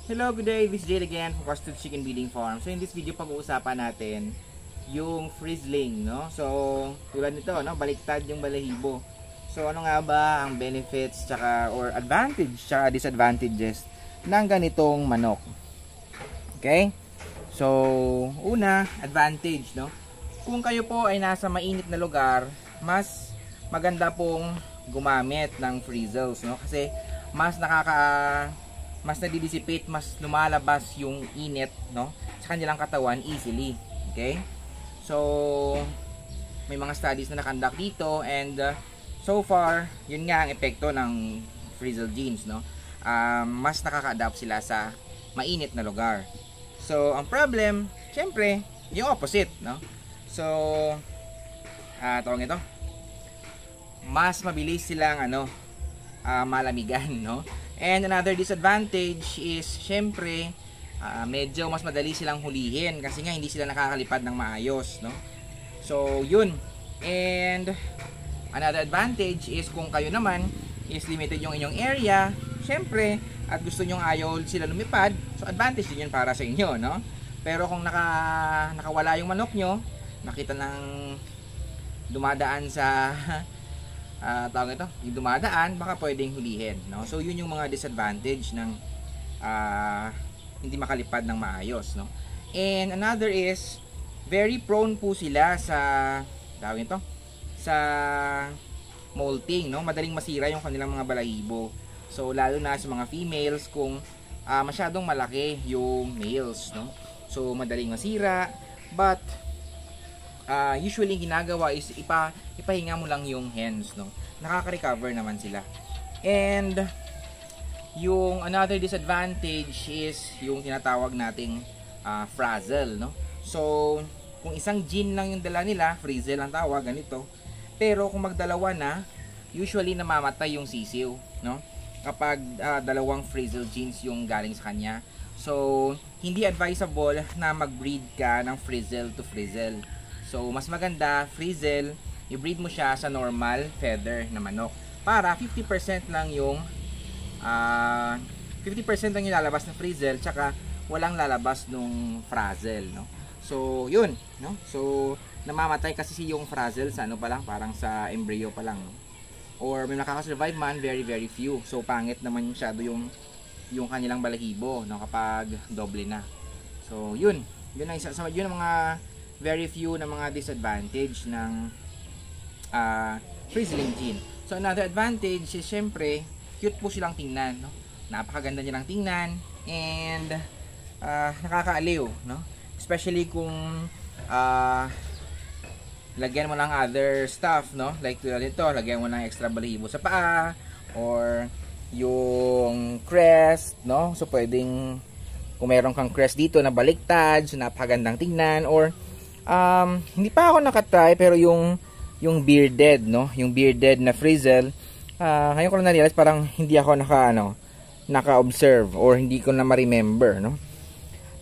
Hello, good day. This is Jade again from Costed Chicken Breeding Farm. So in this video, pag-uusapan natin yung frizzling, no? So tulad nito, no, baliktad yung balahibo. So ano nga ba ang benefits or advantage tsaka disadvantages ng ganitong manok? Okay? So una, advantage, no? Kung kayo po ay nasa mainit na lugar, mas maganda pong gumamit ng frizzles, no? Kasi mas nadidissipate, mas lumalabas yung init, no, sa kanilang katawan easily. Okay? So may mga studies na nakandak dito, and so far, yun nga ang epekto ng frizzle genes, no. Mas nakaka-adapt sila sa mainit na lugar. So ang problem, syempre, yung opposite, no. So tawag ito, mas mabilis silang malamigan, no. And another disadvantage is, syempre, medyo mas madali silang hulihin kasi nga hindi sila nakakalipad ng maayos, no? So, yun. And another advantage is kung kayo naman is limited yung inyong area, syempre, at gusto nyong ayaw sila lumipad, so advantage din yun para sa inyo, no? Pero kung nakawala yung manok nyo, nakita ng dumadaan sa tawag ito, yung dumadaan, baka pwedeng hulihin, no? So yun yung mga disadvantage ng hindi makalipad ng maayos, no? And another is very prone po sila sa tawag ito, sa molting, no? Madaling masira yung kanilang mga balahibo. So lalo na sa mga females kung masyadong malaki yung males, no? So madaling masira, but usually ginagawa is ipahinga mo lang yung hens, no? Nakaka-recover naman sila. And yung another disadvantage is yung tinatawag nating frazzle, no? So kung isang gene lang yung dala nila, frizzle ang tawag, ganito. Pero kung magdalawa na, usually namamatay yung sisiw, no? Kapag dalawang frizzle genes yung galing sa kanya. So hindi advisable na mag-breed ka ng frizzle to frizzle. So mas maganda, frizzle, i-breed mo siya sa normal feather na manok para 50% lang yung 50% lang yung lalabas ng frizzle, tsaka walang lalabas nung frazzle, no? So yun, no? So namamatay kasi yung frazzle sa pa lang, parang sa embryo pa lang, no? Or may nakaka-survive man, very very few. So pangit naman masyado yung kanilang balahibo, no, kapag doble na. So yun ang isa, so yun ang mga very few na mga disadvantage ng frizzling gene. So another advantage is, syempre, cute po silang tingnan, no? Napakaganda nilang tingnan, and nakakaaliw, no? Especially kung lagyan mo ng other stuff, no? Like tulad nito, lagyan mo ng extra balahibo sa paa, or yung crest, no? So pwedeng kung meron kang crest dito na baliktad, so napakagandang tingnan. Or hindi pa ako nakatry, pero yung bearded, no? Yung bearded na frizzle, ngayon ko na na-realize, parang hindi ako naka-observe, or hindi ko na ma-remember, no?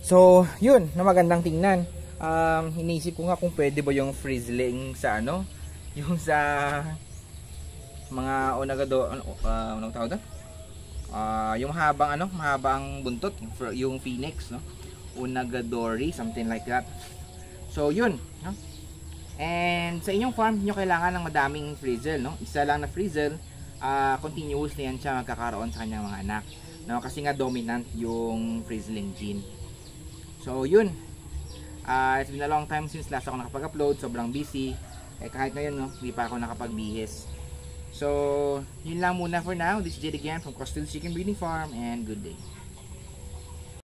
So yun, na magandang tingnan. Iniisip ko nga kung pwede ba yung frizzling sa yung sa mga onagado, anong tawag doon? Yung mahabang buntot, yung phoenix, no? Onagadori, something like that. So yun, no? And sa inyong farm, nyo kailangan ng madaming frizzle, no? Isa lang na frizzle, continuous na yan siya magkakaroon sa kanyang mga anak, no? Kasi nga dominant yung frizzling gene. So yun, it's been a long time since last ako nakapag-upload, sobrang busy. Kahit ngayon, no, hindi pa ako nakapagbihis. So yun lang muna for now. This is Jade again from Costed Chicken Breeding Farm, and good day.